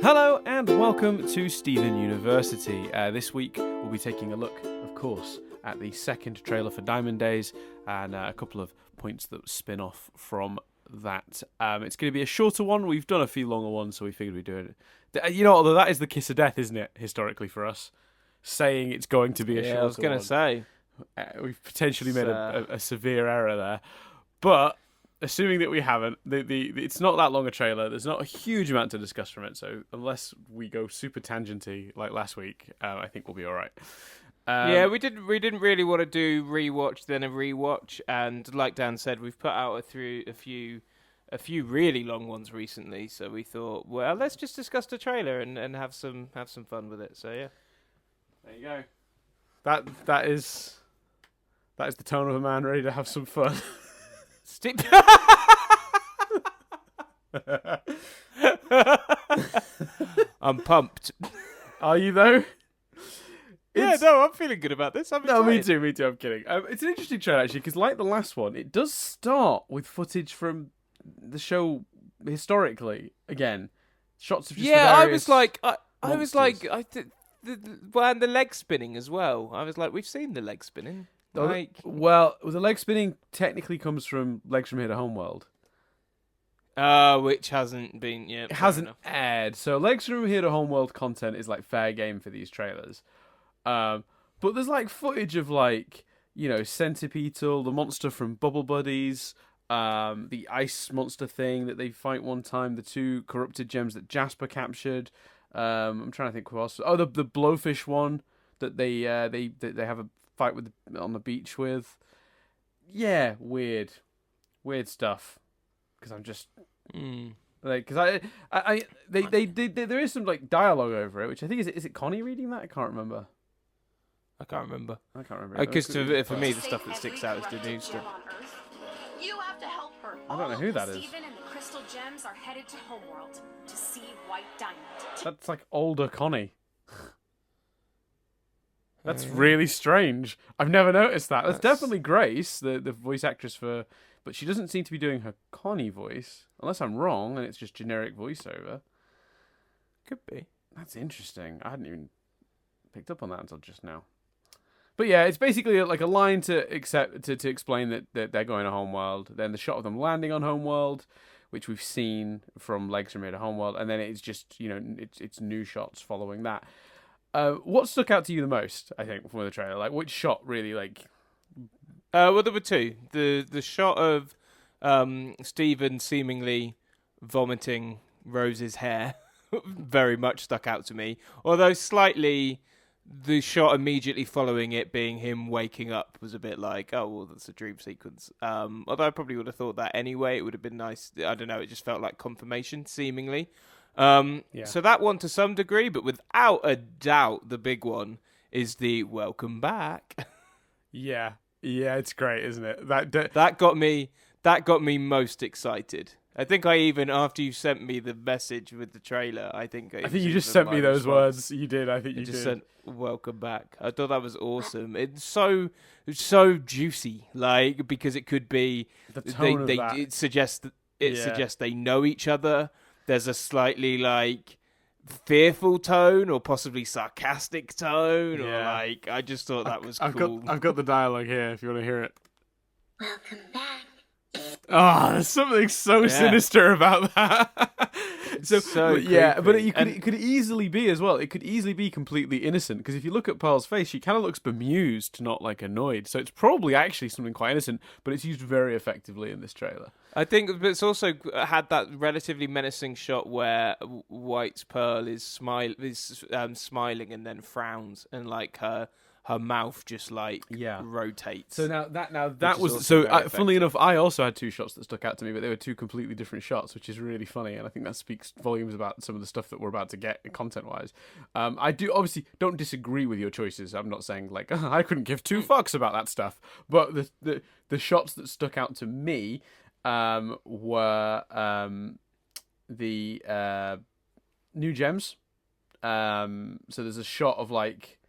Hello and welcome to Stephen University. This week we'll be taking a look, of course, at the second trailer for Diamond Days and a couple of points that spin off from that. It's going to be a shorter one. We've done a few longer ones, so we figured we'd do it. You know, although that is the kiss of death, isn't it, historically for us? Saying it's going to be a shorter one. I was going to say. We've potentially made a severe error there. But assuming that we haven't, it's not that long a trailer. There's not a huge amount to discuss from it. So unless we go super tangenty like last week, I think we'll be all right. We didn't really want to do rewatch then a rewatch, and like Dan said, we've put out a few really long ones recently. So we thought, well, let's just discuss the trailer and have some fun with it. So yeah, there you go. That is the tone of a man ready to have some fun. I'm pumped. Are you though? I'm feeling good about this. I'm excited. Me too. I'm kidding. It's an interesting trailer actually, because like the last one, it does start with footage from the show historically. Again, shots of just the various and the leg spinning as well. I was like, we've seen the leg spinning. Well, the leg spinning technically comes from Legs from Here to Homeworld. Which hasn't been yet. It hasn't aired. So Legs from Here to Homeworld content is like fair game for these trailers. But there's like footage of like, you know, Centipedal, the monster from Bubble Buddies, the ice monster thing that they fight one time, the two corrupted gems that Jasper captured. I'm trying to think who else. Oh, the blowfish one that they have a fight with on the beach with. Yeah, weird stuff. Because I'm just like, because there is some like dialogue over it, which I think is it Connie reading that? I can't remember. I can't remember. Because for me, the stuff that sticks out is the news stuff. You have to help her. I don't know who that is. Stephen and the Crystal Gems are headed to Homeworld to see White Diamond. That's like older Connie. That's really strange. I've never noticed that. That's definitely Grace, the voice actress for... But she doesn't seem to be doing her Connie voice. Unless I'm wrong and it's just generic voiceover. Could be. That's interesting. I hadn't even picked up on that until just now. But yeah, it's basically like a line to explain that they're going to Homeworld. Then the shot of them landing on Homeworld, which we've seen from Legs from Here to Homeworld. And then it's just, you know, it's new shots following that. What stuck out to you the most, I think, from the trailer? Like, which shot really, like... Well, there were two. The shot of Stephen seemingly vomiting Rose's hair very much stuck out to me. Although slightly, the shot immediately following it being him waking up was a bit like, oh, well, that's a dream sequence. Although I probably would have thought that anyway. It would have been nice. I don't know. It just felt like confirmation, seemingly. So that one to some degree, but without a doubt, the big one is the welcome back. Yeah, it's great, isn't it? That got me most excited. I think I even, after you sent me the message with the trailer, I think you just sent me those words. You did. I think you just did. Sent welcome back. I thought that was awesome. It's so juicy, like, because it could be the tone of that. It suggests they know each other. There's a slightly like fearful tone or possibly sarcastic tone, or like, I just thought that was cool. I've got the dialogue here if you want to hear it. Welcome back. Oh, there's something so sinister about that. But it could easily be as well. It could easily be completely innocent, because if you look at Pearl's face, she kind of looks bemused, not like annoyed. So it's probably actually something quite innocent, but it's used very effectively in this trailer. I think it's also had that relatively menacing shot where White's Pearl is smiling and then frowns, and like her mouth just like rotates. So that was so. Funnily enough, I also had two shots that stuck out to me, but they were two completely different shots, which is really funny, and I think that speaks volumes about some of the stuff that we're about to get content-wise. I do obviously don't disagree with your choices. I'm not saying like I couldn't give two fucks about that stuff, but the shots that stuck out to me were the new gems. So there's a shot of like,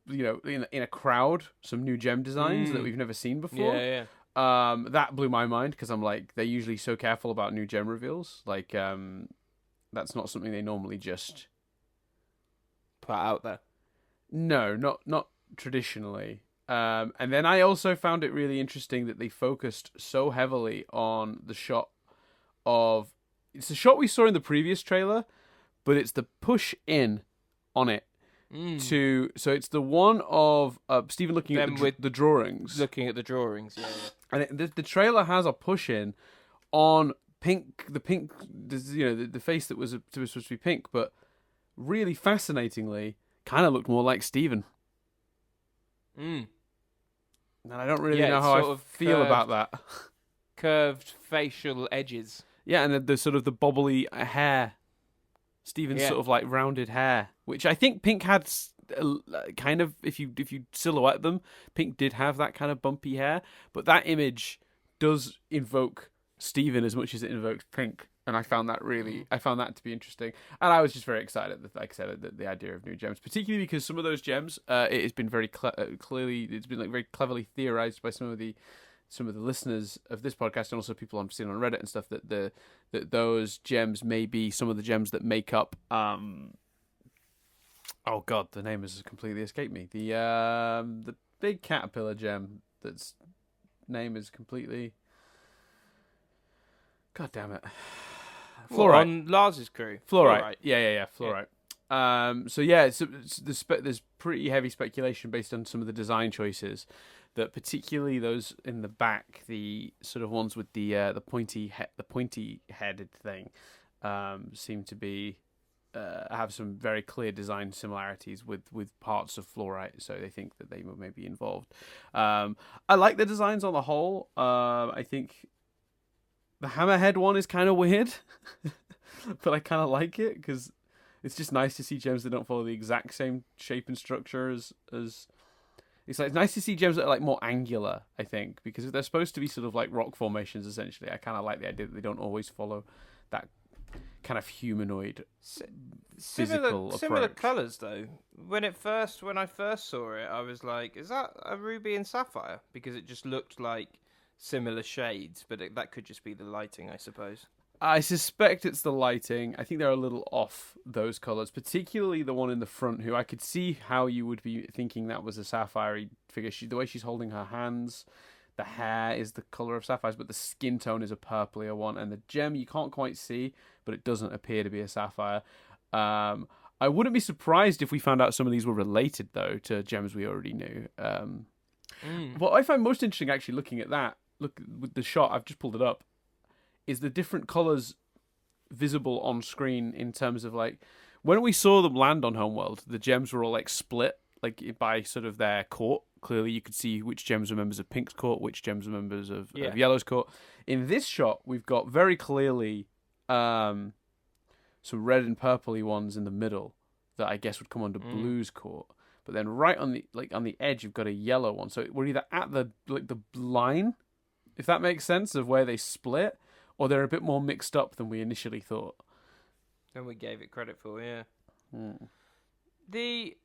you know, in a crowd, some new gem designs that we've never seen before. Yeah. That blew my mind, because I'm like, they're usually so careful about new gem reveals. Like, That's not something they normally just Put out there. No, not traditionally. And then I also found it really interesting that they focused so heavily on the shot of. It's the shot we saw in the previous trailer, but it's the push in on it. So it's the one of Stephen looking Them at with the drawings. Looking at the drawings, yeah. And the trailer has a push in on pink. The pink, the face that was supposed to be pink, but really fascinatingly, kind of looked more like Stephen. And I don't really know how I feel about that. Curved facial edges. Yeah, and the sort of the bobbly hair. Stephen's sort of like rounded hair, which I think Pink had kind of, if you silhouette them, Pink did have that kind of bumpy hair, but that image does invoke Stephen as much as it invokes Pink, and I found that to be interesting, and I was just very excited that, like I said, the idea of new gems, particularly because some of those gems, it has been very very cleverly theorized by some of the listeners of this podcast, and also people I'm seeing on Reddit and stuff, that those gems may be some of the gems that make up oh god, the name has completely escaped me. The big caterpillar gem that's name is completely, god damn it. Fluorite. On Lars's crew. Fluorite. Yeah, fluorite. Yeah. So there's pretty heavy speculation based on some of the design choices, that particularly those in the back, the sort of ones with the pointy headed thing, seem to be have some very clear design similarities with parts of fluorite. So they think that they may be involved. I like the designs on the whole. I think the hammerhead one is kind of weird, but I kind of like it because it's just nice to see gems that don't follow the exact same shape and structure as. It's nice to see gems that are like more angular, I think, because if they're supposed to be sort of like rock formations, essentially, I kind of like the idea that they don't always follow that kind of humanoid physical approach. Similar colours though. When I first saw it, I was like, "Is that a ruby and sapphire?" Because it just looked like similar shades, but that could just be the lighting, I suppose. I suspect it's the lighting. I think they're a little off, those colours, particularly the one in the front, who I could see how you would be thinking that was a sapphire figure. The way she's holding her hands, the hair is the colour of sapphires, but the skin tone is a purplier one, and the gem you can't quite see, but it doesn't appear to be a sapphire. I wouldn't be surprised if we found out some of these were related, though, to gems we already knew. What I find most interesting, actually, looking at that, look with the shot, I've just pulled it up, is the different colours visible on screen in terms of, like, when we saw them land on Homeworld, the gems were all, like, split, like, by sort of their court. Clearly, you could see which gems were members of Pink's court, which gems were members of Yellow's court. In this shot, we've got very clearly some red and purpley ones in the middle that I guess would come under Blue's court. But then right on the edge, you've got a yellow one. So we're either at the line, if that makes sense, of where they split, or they're a bit more mixed up than we initially thought. Than we gave it credit for, yeah. The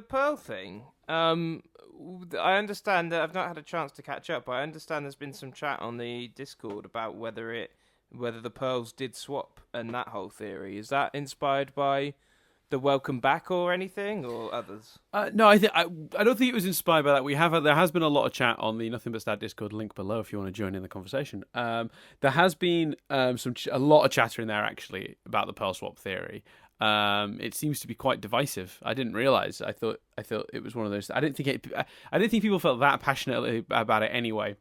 pearl thing, I understand that I've not had a chance to catch up, but I understand there's been some chat on the Discord about whether the pearls did swap and that whole theory. Is that inspired by the Welcome Back or anything, or others? No, I don't think it was inspired by that. There has been a lot of chat on the Nothing But Stat Discord, link below if you want to join in the conversation. There has been a lot of chatter in there actually about the pearl swap theory. It seems to be quite divisive. I didn't realize. I thought it was one of those. I didn't think people felt that passionately about it anyway.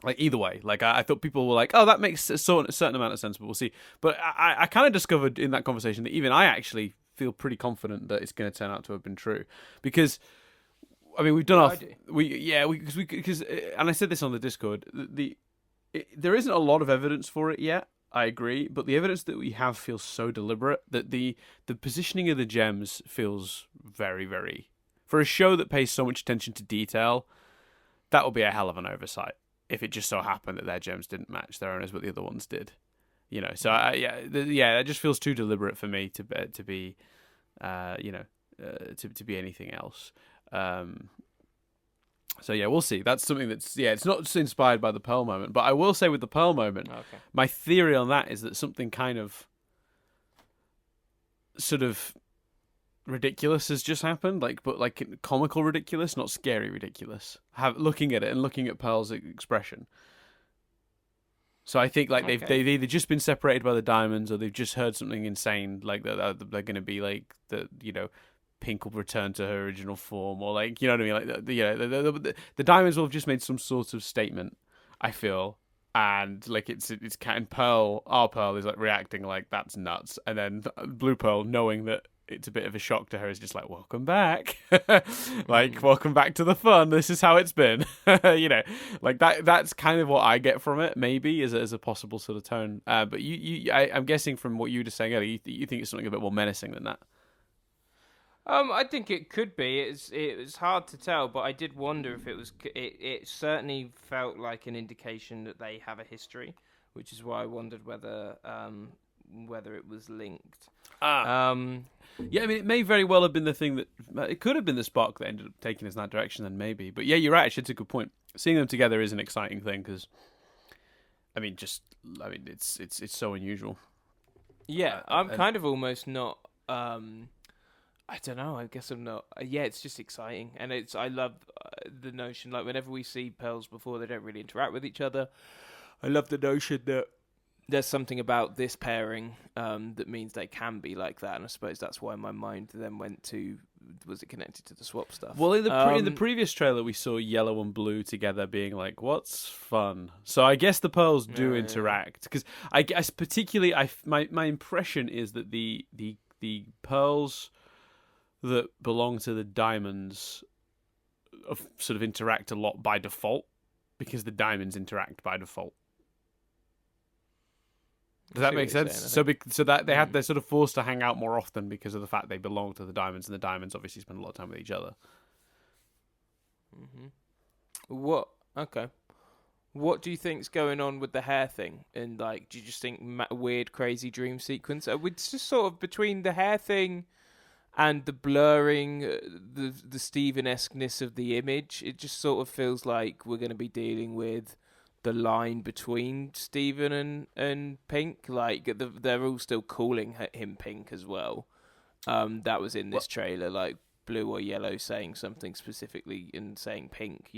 Like either way, like I thought people were like, "Oh, that makes a certain amount of sense," but we'll see. But I kind of discovered in that conversation that even I actually feel pretty confident that it's going to turn out to have been true, because I mean we've done because and I said this on the Discord. There isn't a lot of evidence for it yet. I agree, but the evidence that we have feels so deliberate that the positioning of the gems feels very, very, for a show that pays so much attention to detail, that would be a hell of an oversight if it just so happened that their gems didn't match their owners, but the other ones did. You know, so that just feels too deliberate for me to be anything else. So yeah, we'll see. That's something it's not inspired by the Pearl moment, but I will say with the Pearl moment, my theory on that is that something kind of sort of ridiculous has just happened, but comical ridiculous, not scary ridiculous. Looking at it and looking at Pearl's expression. So I think like they've either just been separated by the diamonds, or they've just heard something insane, like that they're going to be like Pink will return to her original form, or like you know what I mean, like the diamonds will have just made some sort of statement. I feel. And like it's Cat and Pearl, our Pearl is like reacting like that's nuts, and then Blue Pearl, knowing that it's a bit of a shock to her, is just like welcome back, like welcome back to the fun. This is how it's been, like that. That's kind of what I get from it, maybe as a possible sort of tone. But I'm guessing from what you were just saying earlier, you think it's something a bit more menacing than that. I think it could be. It was hard to tell, but I did wonder if it was. It certainly felt like an indication that they have a history, which is why I wondered whether it was linked. Yeah, I mean, it may very well have been the thing that it could have been the spark that ended up taking us in that direction. Then maybe, but yeah, you're right. Actually, it's a good point. Seeing them together is an exciting thing because, it's so unusual. Yeah, I'm kind of almost not. I don't know. I guess I'm not. Yeah, it's just exciting, and I love the notion. Like whenever we see Pearls before, they don't really interact with each other. I love the notion that there's something about this pairing that means they can be like that, and I suppose that's why my mind then went to, was it connected to the swap stuff? Well, in the previous trailer, we saw Yellow and Blue together, being like, "What's fun?" So I guess the Pearls do interact, because I guess particularly, my impression is that the Pearls that belong to the diamonds sort of interact a lot by default, because the diamonds interact by default. Does that make sense? So that they're sort of forced to hang out more often because of the fact they belong to the diamonds, and the diamonds obviously spend a lot of time with each other. What? Okay. What do you think's going on with the hair thing? And like, do you just think weird, crazy dream sequence? It's just sort of between the hair thing and the blurring, the Steven-esqueness of the image. It just sort of feels like we're going to be dealing with the line between Steven and Pink. Like they're all still calling him Pink as well. That was in this trailer, like Blue or Yellow saying something specifically and saying Pink.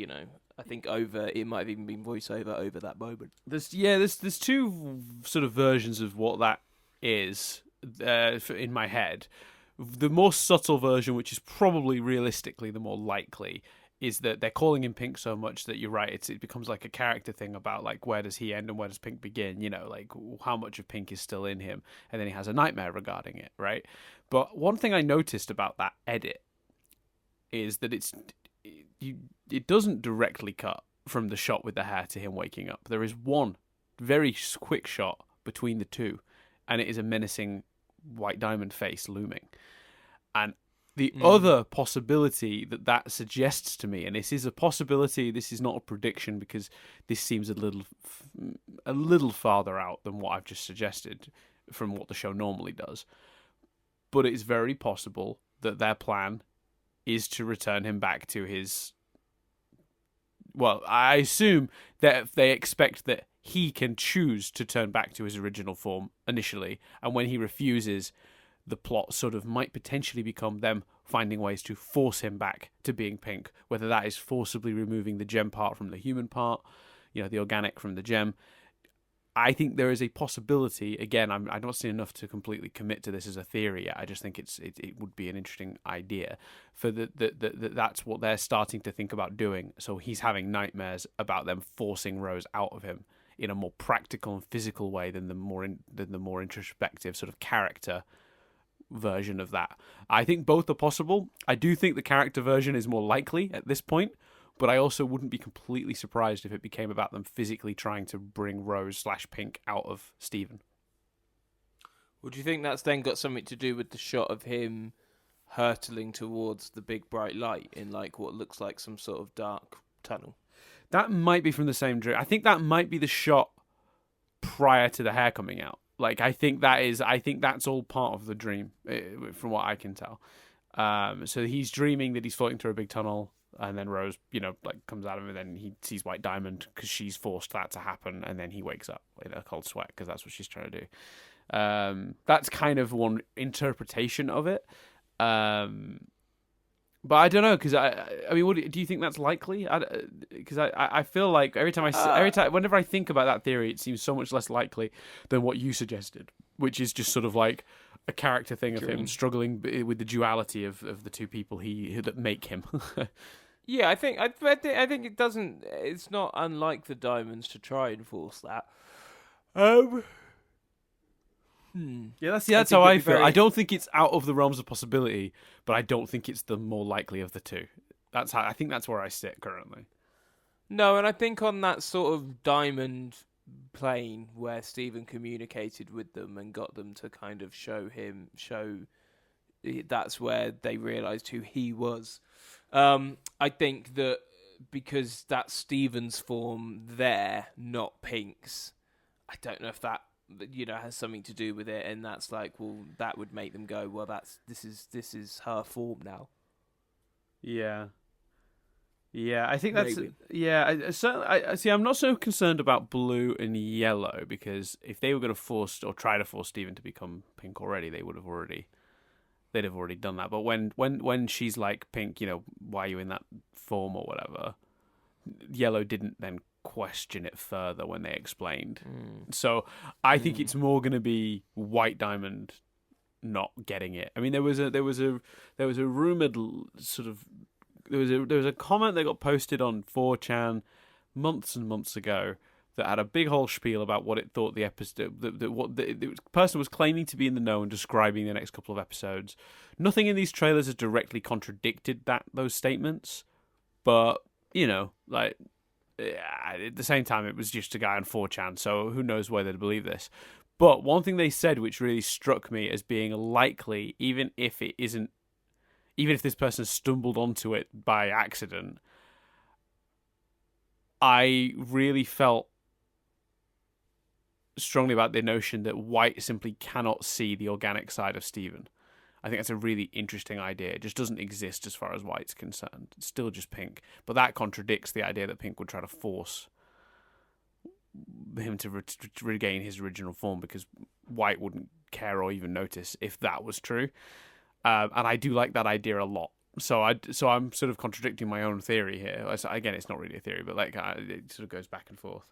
I think it might have even been voiceover over that moment. There's two sort of versions of what that is in my head. The more subtle version, which is probably realistically the more likely, is that they're calling him Pink so much that you're right, it becomes like a character thing about like where does he end and where does Pink begin, like how much of Pink is still in him, and then he has a nightmare regarding it, right? But one thing I noticed about that edit is that it doesn't directly cut from the shot with the hair to him waking up. There is one very quick shot between the two, and it is a menacing white diamond face looming. And the other possibility that suggests to me, and this is a possibility, this is not a prediction because this seems a little farther out than what I've just suggested from what the show normally does, but it's very possible that their plan is to return him back to his... Well, I assume that they expect that he can choose to turn back to his original form initially, and when he refuses, the plot sort of might potentially become them finding ways to force him back to being Pink, whether that is forcibly removing the gem part from the human part, the organic from the gem. I think there is a possibility, again, I'm not seeing enough to completely commit to this as a theory yet. I just think it would be an interesting idea for that's what they're starting to think about doing. So he's having nightmares about them forcing Rose out of him in a more practical and physical way than the more introspective sort of character version of that. I think both are possible. I do think the character version is more likely at this point, but I also wouldn't be completely surprised if it became about them physically trying to bring Rose/Pink out of Steven. Would you think that's then got something to do with the shot of him hurtling towards the big bright light in like what looks like some sort of dark tunnel? That might be from the same dream. I think that might be the shot prior to the hair coming out. Like, I think that's all part of the dream, from what I can tell. So he's dreaming that he's floating through a big tunnel, and then Rose, comes out of it, and then he sees White Diamond because she's forced that to happen, and then he wakes up in a cold sweat because that's what she's trying to do. That's kind of one interpretation of it. But I don't know, because I mean, do you think that's likely? Because I feel like every time whenever I think about that theory, it seems so much less likely than what you suggested, which is just sort of like a character thing of him struggling with the duality of the two people that make him. Yeah, I think it doesn't. It's not unlike the Diamonds to try and force that. Yeah, that's how I feel. I don't think it's out of the realms of possibility, but I don't think it's the more likely of the two. I think that's where I sit currently. No, and I think on that sort of diamond plane where Stephen communicated with them and got them to kind of show that's where they realised who he was. I think that because that's Stephen's form there, not Pink's, I don't know if that has something to do with it, and that's like, well, that would make them go, well, this is her form now. Yeah, I think that's Maybe. I see. I'm not so concerned about blue and yellow, because if they were going to force or try to force Steven to become Pink already, they'd have already done that. But when she's like, Pink, why are you in that form or whatever, yellow didn't then question it further when they explained. So I think it's more going to be White Diamond not getting it. I mean, there was a rumored sort of there was a comment that got posted on 4chan months and months ago that had a big whole spiel about what it thought the episode, the person was claiming to be in the know and describing the next couple of episodes. Nothing in these trailers has directly contradicted those statements, but at the same time, it was just a guy on 4chan, so who knows whether to believe this. But one thing they said, which really struck me as being likely, even if this person stumbled onto it by accident, I really felt strongly about the notion that White simply cannot see the organic side of Steven. I think that's a really interesting idea. It just doesn't exist as far as White's concerned. It's still just Pink. But that contradicts the idea that Pink would try to force him to regain his original form, because White wouldn't care or even notice if that was true. And I do like that idea a lot. So I'm sort of contradicting my own theory here. Again, it's not really a theory, but it sort of goes back and forth.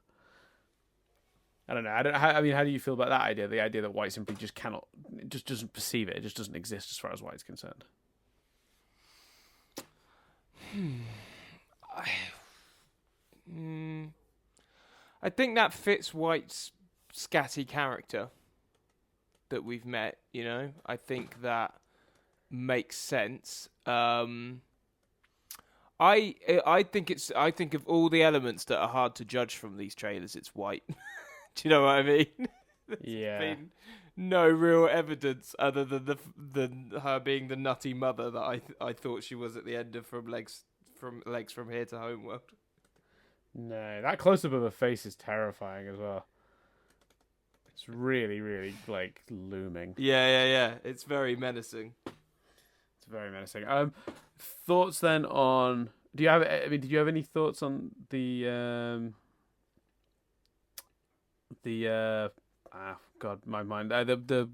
I don't know. I mean, how do you feel about that idea? The idea that White simply just cannot, just doesn't perceive it. It just doesn't exist as far as White's concerned. I think that fits White's scatty character that we've met. I think that makes sense. I think of all the elements that are hard to judge from these trailers, it's White. Do you know what I mean? Yeah. Been no real evidence other than her being the nutty mother that I thought she was at the end of Legs from Here to Homeworld. No, that close up of her face is terrifying as well. It's really, really looming. Yeah. It's very menacing. It's very menacing. Thoughts then on? Did you have any thoughts on the my mind. The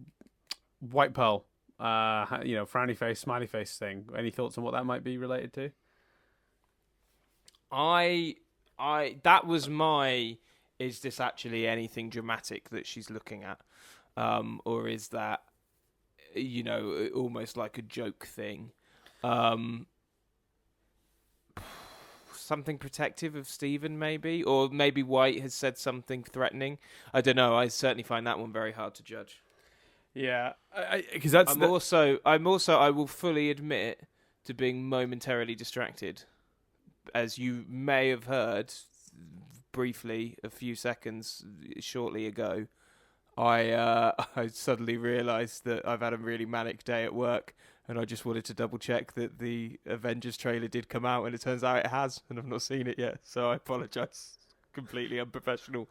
White Pearl, frowny face, smiley face thing. Any thoughts on what that might be related to? That was my. Is this actually anything dramatic that she's looking at, or is that, almost like a joke thing? Something protective of Steven, maybe? Or maybe White has said something threatening. I don't know. I certainly find that one very hard to judge. Yeah, because that's. I will fully admit to being momentarily distracted, as you may have heard briefly a few seconds shortly ago. I suddenly realised that I've had a really manic day at work, and I just wanted to double check that the Avengers trailer did come out, and it turns out it has, and I've not seen it yet, so I apologise. Completely unprofessional.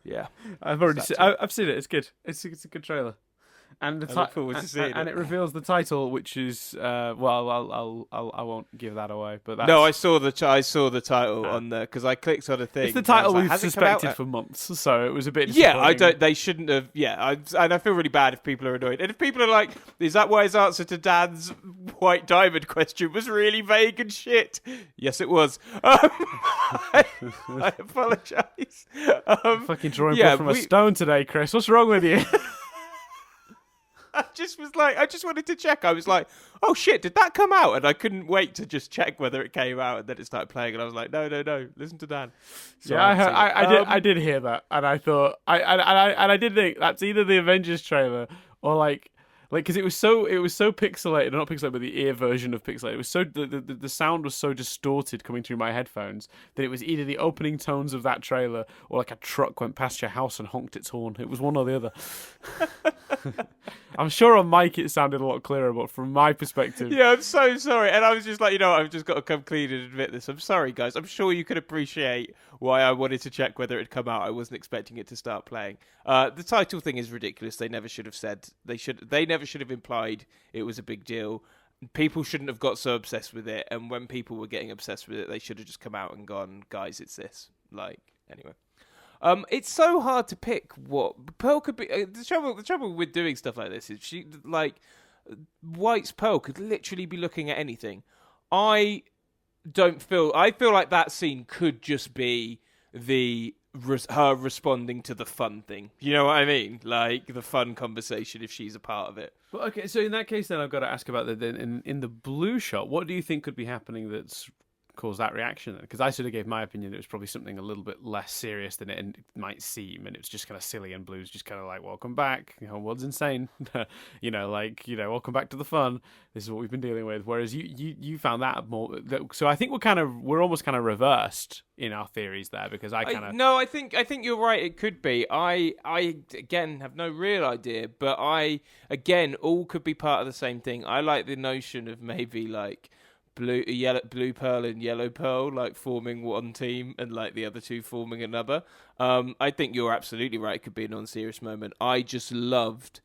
Yeah, I've seen it. It's good. It's a good trailer. And I look forward to seeing and it. it reveals the title, which is well, I won't give that away. But that's, No, I saw the title on there because I clicked on a thing. it's the title we've "Has it come out?" suspected for months, so it was a bit Yeah, disappointing. I don't. They shouldn't have. Yeah, and I feel really bad if people are annoyed. And if people are like, "Is that why his answer to Dan's white diamond question was really vague and shit?" Yes, it was. I apologise. Fucking drawing yeah, blood from a stone today, Chris. What's wrong with you? I just wanted to check. I was like, "Oh shit, did that come out?" And I couldn't wait to just check whether it came out. And then it started playing, and I was like, "No, listen to Dan." So Yeah, I did hear that, and I thought I did think that's either the Avengers trailer or like because it was so pixelated, not pixelated, but the ear version of pixelated. It was so the sound was so distorted coming through my headphones that it was either the opening tones of that trailer or like a truck went past your house and honked its horn. It was one or the other. I'm sure on mic it sounded a lot clearer, but from my perspective, Yeah, I'm so sorry. And I was just like, I've just got to come clean and admit this. I'm sorry, guys. I'm sure you could appreciate why I wanted to check whether it had come out. I wasn't expecting it to start playing. The title thing is ridiculous. They never should have said. They never should have implied it was a big deal. People shouldn't have got so obsessed with it. And when people were getting obsessed with it, they should have just come out and gone, guys, it's this. Like, anyway. It's so hard to pick what Pearl could be. The trouble with doing stuff like this is she like White's Pearl could literally be looking at anything. I feel like that scene could just be her responding to the fun thing. You know what I mean? Like the fun conversation if she's a part of it. well, okay. So in that case, then I've got to ask about in the blue shot. What do you think could be happening that's caused that reaction? Because I sort of gave my opinion. It was probably something a little bit less serious than it might seem, and it was just kind of silly. And Blue's just kind of like, "Welcome back. Homeworld's insane. Welcome back to the fun. This is what we've been dealing with." Whereas you found that more. So I think we're almost kind of reversed in our theories there because I think you're right. It could be. I again have no real idea, but all could be part of the same thing. I like the notion of maybe like blue pearl and yellow pearl like forming one team and like the other two forming another. I think you're absolutely right. It could be a non-serious moment. I just loved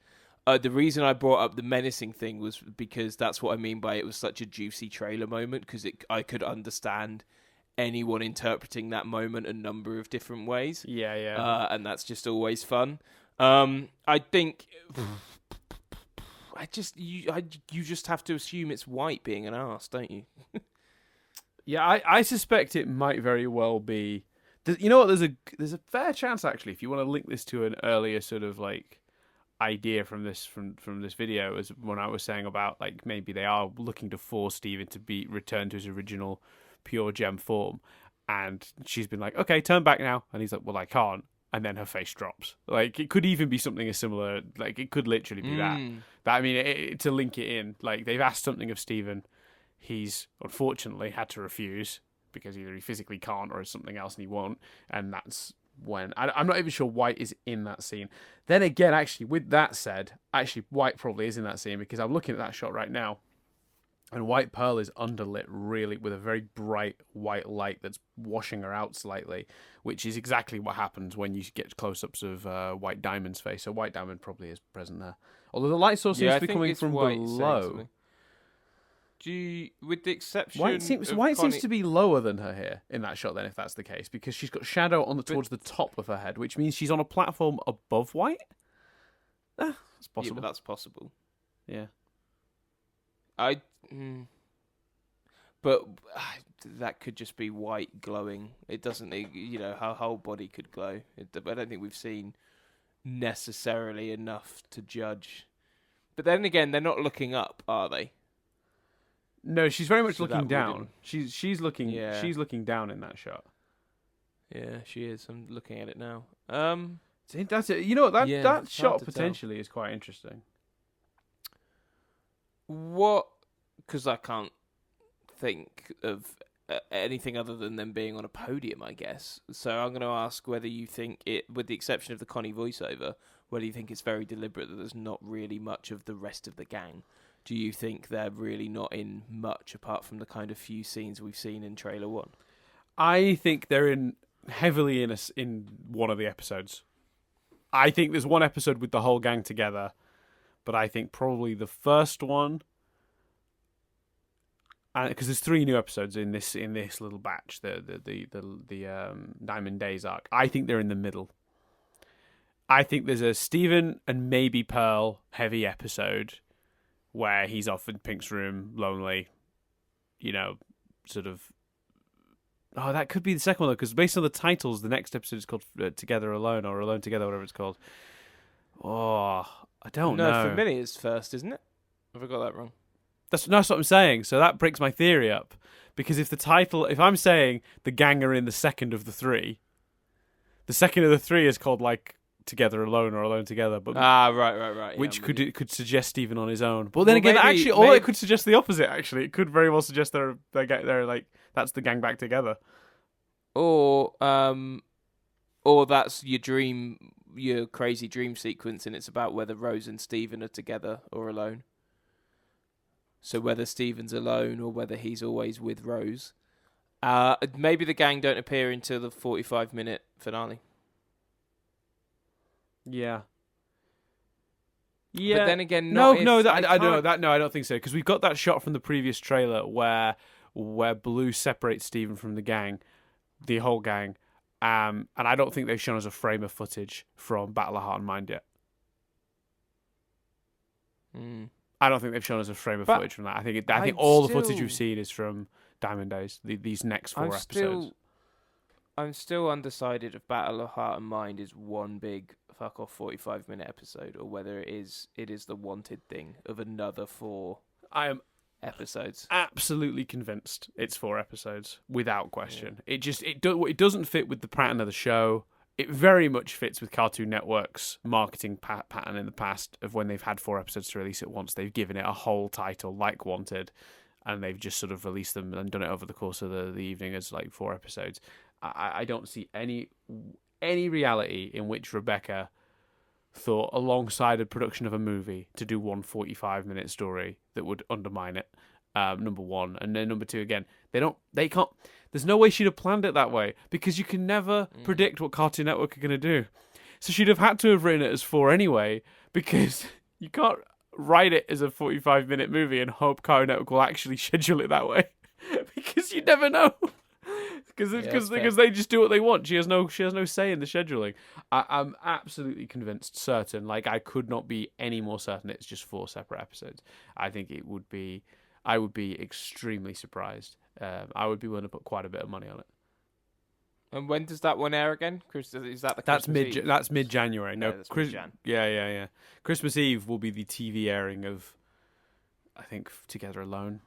the reason I brought up the menacing thing was because that's what I mean by it was such a juicy trailer moment, because I could understand anyone interpreting that moment a number of different ways. Yeah. And that's just always fun. I think you just have to assume it's White being an arse, don't you? Yeah, I suspect it might very well be. You know what? There's a fair chance actually. If you want to link this to an earlier sort of like idea from this video, as when I was saying about like maybe they are looking to force Steven to be returned to his original pure gem form, and she's been like, "Okay, turn back now," and he's like, "Well, I can't." And then her face drops. Like it could even be something as similar. Like it could literally be that. But I mean, to link it in, like they've asked something of Steven, he's unfortunately had to refuse because either he physically can't or it's something else and he won't. And that's when I'm not even sure White is in that scene. Then again, actually, with that said, actually White probably is in that scene because I'm looking at that shot right now. And White Pearl is underlit really with a very bright white light that's washing her out slightly, which is exactly what happens when you get close-ups of White Diamond's face. So White Diamond probably is present there. Although the light source seems to be coming from below. With the exception White seems to be lower than her here in that shot then, if that's the case, because she's got shadow towards the top of her head, which means she's on a platform above White? That's possible. Yeah, but that's possible. Yeah. But that could just be White glowing. It doesn't, her whole body could glow. I don't think we've seen necessarily enough to judge. But then again, they're not looking up, are they? No, she's very much looking down. She's looking down in that shot. Yeah, she is. I'm looking at it now. That's it. You know what? That shot potentially is quite interesting. What? Because I can't think of anything other than them being on a podium, I guess. So I'm going to ask whether you think it, with the exception of the Connie voiceover, whether you think it's very deliberate that there's not really much of the rest of the gang. Do you think they're really not in much apart from the kind of few scenes we've seen in trailer 1? I think they're heavily in one of the episodes. I think there's one episode with the whole gang together, but I think probably the first one, because there's 3 new episodes in this little batch, the Diamond Days arc. I think they're in the middle. I think there's a Steven and maybe Pearl heavy episode where he's off in Pink's room, lonely, sort of. Oh, that could be the second one, though, because based on the titles, the next episode is called Together Alone or Alone Together, whatever it's called. Oh, I don't know. No, Familiar's first, isn't it? Have I got that wrong? That's what I'm saying. So that breaks my theory up. Because if I'm saying the gang are in the second of the 3, the second of the 3 is called, like, Together Alone or Alone Together, but right. Which could suggest Stephen on his own. But then again, it could suggest the opposite. Actually, it could very well suggest they're like that's the gang back together. Or that's your crazy dream sequence, and it's about whether Rose and Stephen are together or alone. So whether Stephen's alone or whether he's always with Rose. Maybe the gang don't appear until the 45-minute finale. Yeah. But then again, I don't think so, because we've got that shot from the previous trailer where Blue separates Stephen from the gang, the whole gang, and I don't think they've shown us a frame of footage from Battle of Heart and Mind yet. I don't think they've shown us a frame of footage from that. I think all the footage we've seen is from Diamond Days, these next 4 episodes. I'm still undecided if Battle of Heart and Mind is one big fuck off 45-minute episode or whether it is the wanted thing of another 4 episodes. Absolutely convinced it's 4 episodes without question. Yeah. It doesn't fit with the pattern of the show. It very much fits with Cartoon Network's marketing pattern in the past of when they've had 4 episodes to release at once. They've given it a whole title like Wanted, and they've just sort of released them and done it over the course of the evening as like 4 episodes. I don't see any reality in which Rebecca thought, alongside a production of a movie, to do one 45-minute story that would undermine it. Number one, and then number two, again, they can't. There's no way she'd have planned it that way, because you can never predict what Cartoon Network are going to do. So she'd have had to have written it as 4 anyway, because you can't write it as a 45-minute movie and hope Cartoon Network will actually schedule it that way, because you never know. Because they just do what they want. She has no say in the scheduling. I'm absolutely convinced, certain. Like, I could not be any more certain it's just 4 separate episodes. I think it would be. I would be extremely surprised. I would be willing to put quite a bit of money on it. And when does that one air again? Is that the That's Christmas Eve? That's mid-January. No, that's mid-Jan. Yeah. Christmas Eve will be the TV airing of, I think, Together Alone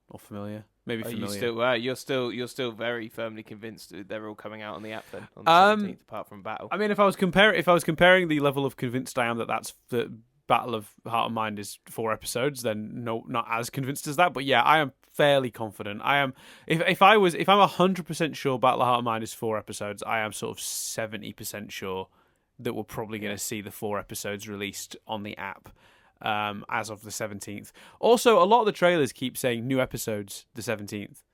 or Familiar. Maybe Familiar. You're still very firmly convinced that they're all coming out on the app then on the 17th, apart from Battle. I mean, if I was comparing the level of convinced I am that the Battle of Heart and Mind is 4 episodes, then no, not as convinced as that. But yeah, I am fairly confident. I am. If I'm 100% sure Battle of Heart and Mind is 4 episodes, I am sort of 70% sure that we're probably going to see the 4 episodes released on the app. As of the 17th. Also, a lot of the trailers keep saying new episodes the 17th.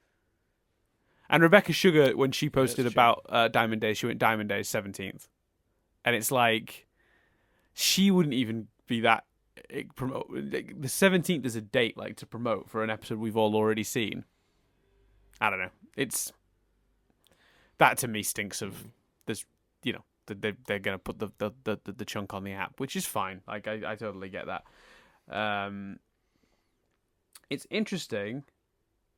And Rebecca Sugar, when she posted about Diamond Days, she went Diamond Days 17th. And it's like, she wouldn't even be that... The 17th is a date to promote for an episode we've all already seen. I don't know. It's... That to me stinks of... There's, they're going to put the chunk on the app, which is fine. I totally get that. It's interesting.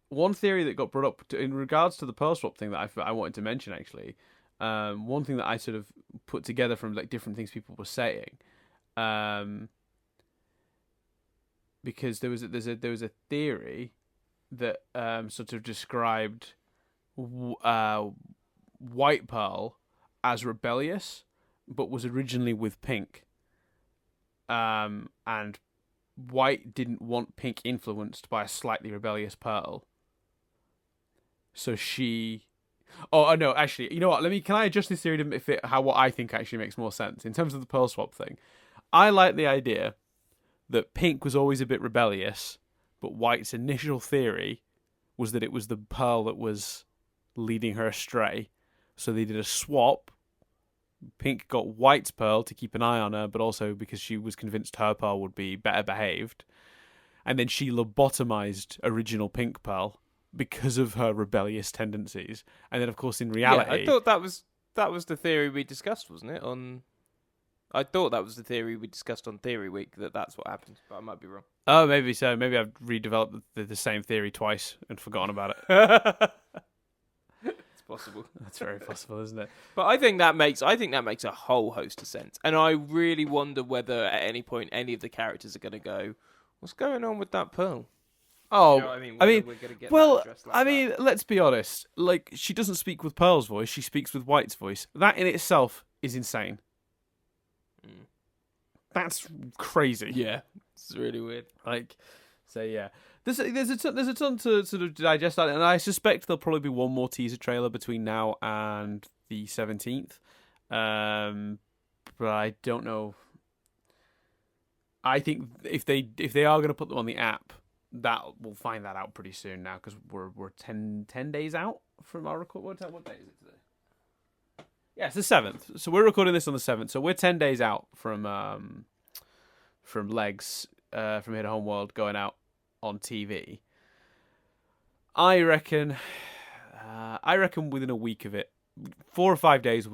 One theory that got brought up in regards to the Pearl Swap thing that I wanted to mention, actually. One thing that I sort of put together from different things people were saying, because there was a theory that sort of described White Pearl as rebellious, but was originally with Pink. And White didn't want Pink influenced by a slightly rebellious Pearl. So she... Oh, no, actually, you know what? Can I adjust this theory to fit what I think actually makes more sense? In terms of the Pearl Swap thing, I like the idea that Pink was always a bit rebellious, but White's initial theory was that it was the Pearl that was leading her astray. So they did a swap Pink got White's Pearl to keep an eye on her, but also because she was convinced her Pearl would be better behaved. And then she lobotomized original Pink Pearl because of her rebellious tendencies. And then, of course, in reality... I thought that was the theory we discussed, wasn't it? I thought that was the theory we discussed on Theory Week, that's what happened, but I might be wrong. Oh, maybe so. Maybe I've redeveloped the same theory twice and forgotten about it. It's possible. That's very possible, isn't it? But I think that makes a whole host of sense. And I really wonder whether at any point any of the characters are going to go, what's going on with that Pearl? Oh, You know what I mean, we're gonna get that addressed like that. let's be honest. Like, she doesn't speak with Pearl's voice; she speaks with White's voice. That in itself is insane. That's crazy. Yeah, it's really weird. Like, so yeah, there's a ton to sort of digest that, and I suspect there'll probably be one more teaser trailer between now and the 17th. But I don't know. I think if they are going to put them on the app, we'll find that out pretty soon now, because we're 10 days out from our record. What day is it today? Yeah, it's the 7th. So we're recording this on the 7th. So we're 10 days out from Legs from Here to Homeworld going out on TV. I reckon within a week of it, 4 or 5 days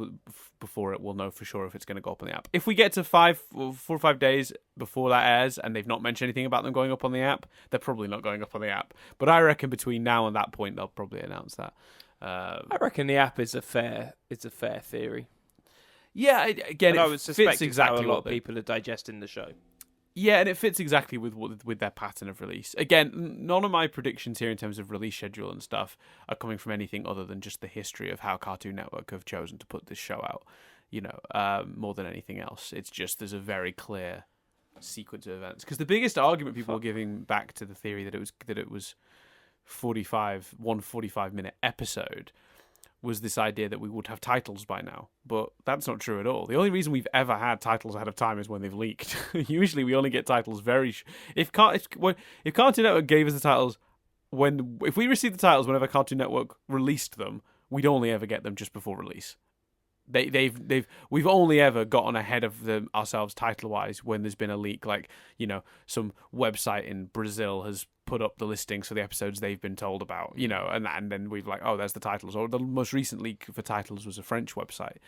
before it, we'll know for sure if it's going to go up on the app. If we get to 4 or 5 days before that airs and they've not mentioned anything about them going up on the app, they're probably not going up on the app. But I reckon between now and that point, they'll probably announce that. I reckon the app is a fair theory. Yeah, again, I would suspect fits exactly how a lot of people are digesting the show. Yeah, and it fits exactly with their pattern of release. Again, none of my predictions here in terms of release schedule and stuff are coming from anything other than just the history of how Cartoon Network have chosen to put this show out. More than anything else, it's just there's a very clear sequence of events. Because the biggest argument people were giving back to the theory that it was 45-minute episode was this idea that we would have titles by now, but that's not true at all. The only reason we've ever had titles ahead of time is when they've leaked. Usually, we only get titles if Cartoon Network gave us the titles if we received the titles whenever Cartoon Network released them, we'd only ever get them just before release. We've only ever gotten ahead of them ourselves title wise when there's been a leak, like some website in Brazil has put up the listings for the episodes they've been told about, and then we've like, oh, there's the titles. Or the most recent leak for titles was a French website,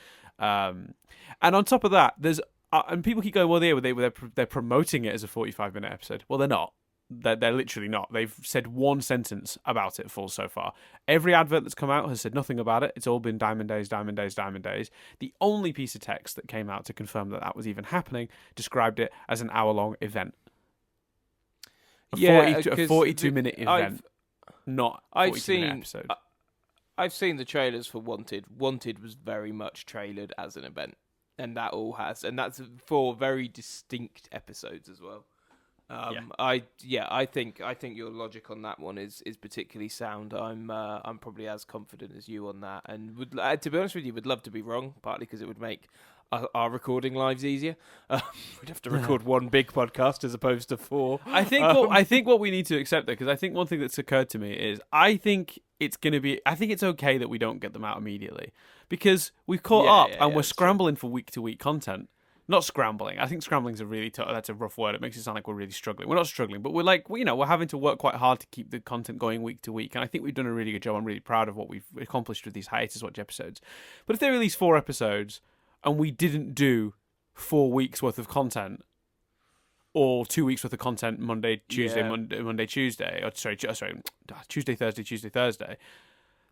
and on top of that, there's and people keep going, well, they're promoting it as a 45-minute episode. Well, they're not. They're literally not. They've said one sentence about it full so far. Every advert that's come out has said nothing about it. It's all been Diamond Days, Diamond Days, Diamond Days. The only piece of text that came out to confirm that was even happening described it as an hour-long event. A 42-minute event, not a 42-minute episode. I've seen the trailers for Wanted. Wanted was very much trailered as an event, and that all has, and that's 4 very distinct episodes as well. I think your logic on that one is particularly sound. I'm probably as confident as you on that, and to be honest with you, would love to be wrong, partly because it would make our recording lives easier. We'd have to record one big podcast as opposed to 4. I think what we need to accept though, because I think one thing that's occurred to me is I think it's okay that we don't get them out immediately, because we've caught up and we're scrambling for week-to-week content. Not scrambling. I think scrambling's that's a rough word. It makes it sound like we're really struggling. We're not struggling, but we're having to work quite hard to keep the content going week to week. And I think we've done a really good job. I'm really proud of what we've accomplished with these Hiatus Watch episodes. But if they release 4 episodes and we didn't do 4 weeks worth of content, or 2 weeks worth of content Monday, Tuesday, Monday, Tuesday, or Tuesday, Thursday,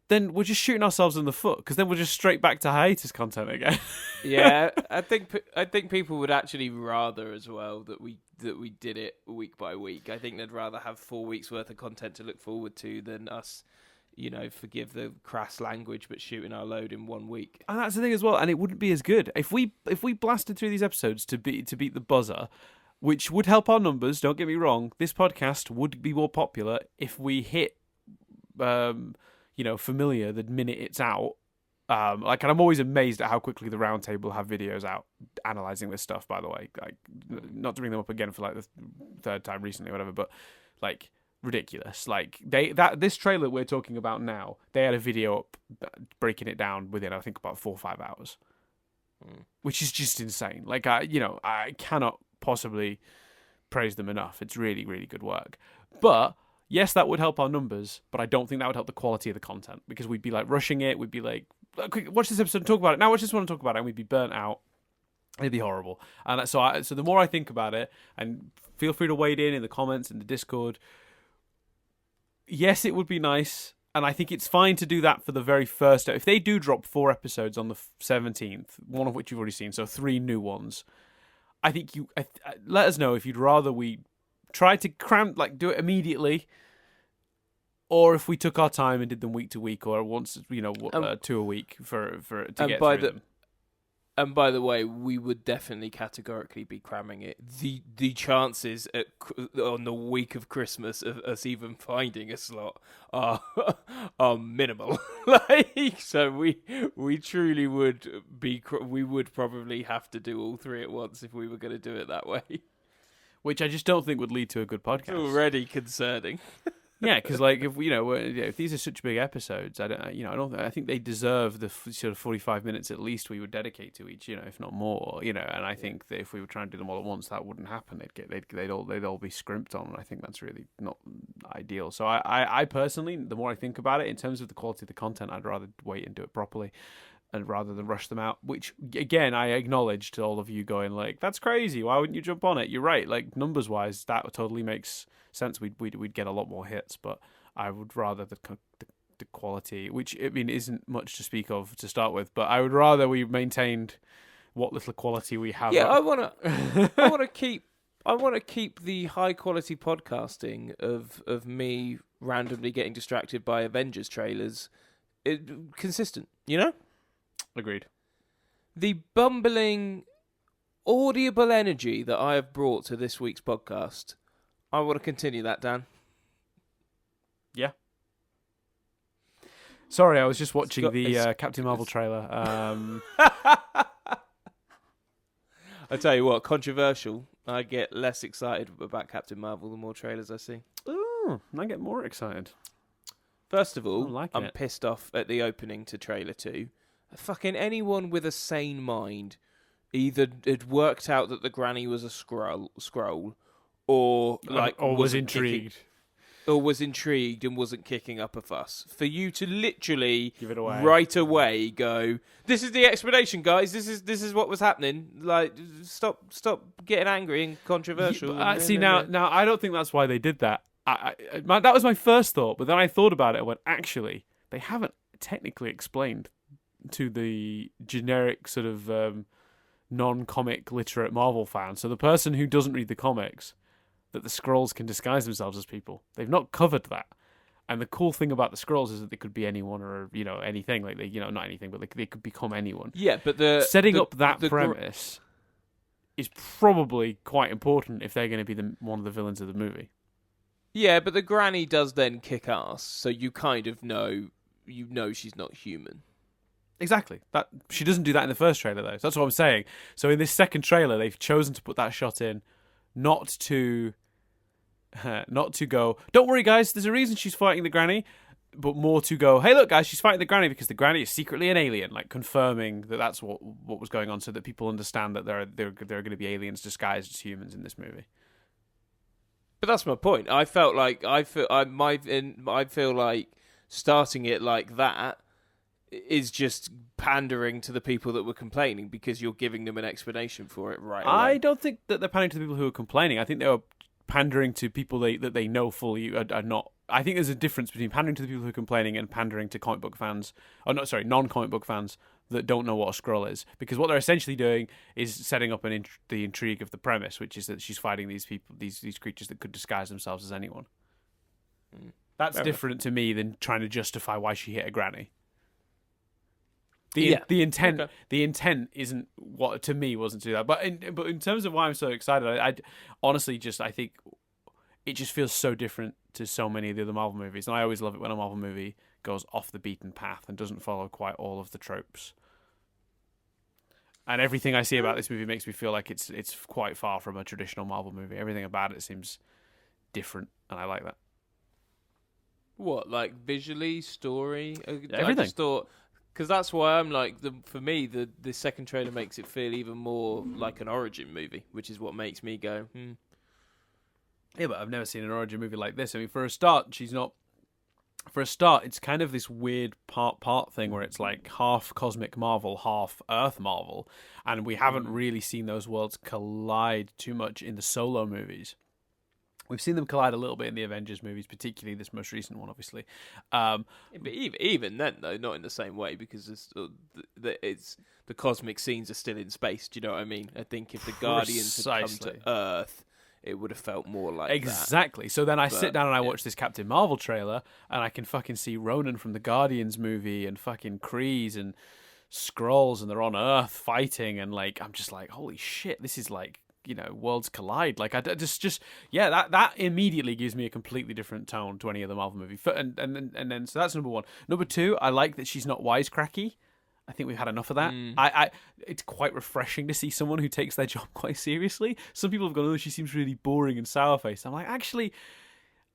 then we're just shooting ourselves in the foot, because then we're just straight back to hiatus content again. Yeah, I think people would actually rather as well that we did it week by week. I think they'd rather have 4 weeks worth of content to look forward to than us, forgive the crass language, but shooting our load in 1 week. And that's the thing as well. And it wouldn't be as good if we blasted through these episodes to beat the buzzer, which would help our numbers. Don't get me wrong. This podcast would be more popular if we hit. Familiar the minute it's out. And I'm always amazed at how quickly the Roundtable have videos out analysing this stuff, by the way. Like, not to bring them up again for like the 3rd time recently or whatever, but like ridiculous. Like this trailer we're talking about now, they had a video up breaking it down within, I think, about 4 or 5 hours. which is just insane. Like, I cannot possibly praise them enough. It's really, really good work. But yes, that would help our numbers, but I don't think that would help the quality of the content, because we'd be like rushing it. We'd be like, quick, watch this episode and talk about it. Now watch this one and talk about it, and we'd be burnt out. It'd be horrible. And so the more I think about it, and feel free to wade in the comments in the Discord. Yes, it would be nice, and I think it's fine to do that for the very first. If they do drop 4 episodes on the 17th, one of which you've already seen, so 3 new ones, I think let us know if you'd rather we try to do it immediately, or if we took our time and did them week to week, or once 2 a week for to get through them. And by the way, we would definitely categorically be cramming it. The chances on the week of Christmas of us even finding a slot are minimal. So we truly would be. We would probably have to do all 3 at once if we were going to do it that way. Which I just don't think would lead to a good podcast. It's already concerning. Yeah, because if these are such big episodes, I think they deserve the sort of 45 minutes at least we would dedicate to each, if not more, and I think that if we were trying to do them all at once, that wouldn't happen. They'd all be scrimped on, and I think that's really not ideal. So I personally, the more I think about it in terms of the quality of the content, I'd rather wait and do it properly, and rather than rush them out. Which again, I acknowledge to all of you going like, that's crazy. Why wouldn't you jump on it? You're right. Like numbers wise, that totally makes sense. We'd get a lot more hits, but I would rather the quality, which I mean isn't much to speak of to start with, but I would rather we maintained what little quality we have. Yeah, I want to keep the high quality podcasting of me randomly getting distracted by Avengers trailers consistent. Agreed. The bumbling audible energy that I have brought to this week's podcast, I want to continue that, Dan. Yeah. Sorry, I was just watching the Captain Marvel trailer. I tell you what, controversial. I get less excited about Captain Marvel the more trailers I see. Oh, I get more excited. First of all, I'm pissed off at the opening to trailer 2. Fucking anyone with a sane mind either had worked out that the granny was a scroll, or was intrigued. Or was intrigued and wasn't kicking up a fuss. For you to literally give it away right away, go, this is the explanation, guys. This is what was happening. Like, stop getting angry and controversial. Now I don't think that's why they did that. That was my first thought, but then I thought about it and went, actually, they haven't technically explained to the generic sort of non-comic literate Marvel fan. So the person who doesn't read the comics, that the Skrulls can disguise themselves as people. They've not covered that. And the cool thing about the Skrulls is that they could be anyone or, anything. Like, not anything, but they could become anyone. Yeah, but setting up that premise is probably quite important if they're going to be one of the villains of the movie. Yeah, but the granny does then kick ass, so you kind of know, she's not human. Exactly. That she doesn't do that in the first trailer, though. So that's what I'm saying. So in this second trailer, they've chosen to put that shot in, not to go, don't worry, guys, there's a reason she's fighting the granny, but more to go, hey, look, guys, she's fighting the granny because the granny is secretly an alien, like confirming that that's what was going on, so that people understand that there are going to be aliens disguised as humans in this movie. But that's my point. I feel like starting it like that is just pandering to the people that were complaining because you're giving them an explanation for it right away. I don't think that they're pandering to the people who are complaining. I think they were pandering to people that they know fully are not. I think there's a difference between pandering to the people who are complaining and pandering to comic book fans. Non-comic book fans that don't know what a Skrull is. Because what they're essentially doing is setting up the intrigue of the premise, which is that she's fighting these people, these creatures that could disguise themselves as anyone. That's different to me than trying to justify why she hit a granny. The intent isn't what to me wasn't to do that. But in terms of why I'm so excited, I honestly I think it just feels so different to so many of the other Marvel movies, and I always love it when a Marvel movie goes off the beaten path and doesn't follow quite all of the tropes. And everything I see about this movie makes me feel like it's quite far from a traditional Marvel movie. Everything about it seems different, and I like that. What, like visually, story? Everything. I just thought Because that's why I'm like, for me, the second trailer makes it feel even more like an origin movie, which is what makes me go, Yeah, but I've never seen an origin movie like this. I mean, for a start, she's not. For a start, it's kind of this weird part thing where it's like half cosmic Marvel, half Earth Marvel, and we haven't really seen those worlds collide too much in the solo movies. We've seen them collide a little bit in the Avengers movies, particularly this most recent one, obviously. But even then, though, not in the same way, because it's the cosmic scenes are still in space. Do you know what I mean? I think if the Guardians had come to Earth, it would have felt more like exactly. That. So then I sit down and I watch this Captain Marvel trailer, and I can fucking see Ronan from the Guardians movie, and fucking Krees and Skrulls, and they're on Earth fighting, and like I'm just like, holy shit, this is like, you know, worlds collide. Like I just that immediately gives me a completely different tone to any other Marvel movie. And then so that's number one. Number two, I like that she's not wisecracky. I think we've had enough of that. It's quite refreshing to see someone who takes their job quite seriously. Some people have gone, oh, she seems really boring and sour-faced. I'm like, actually,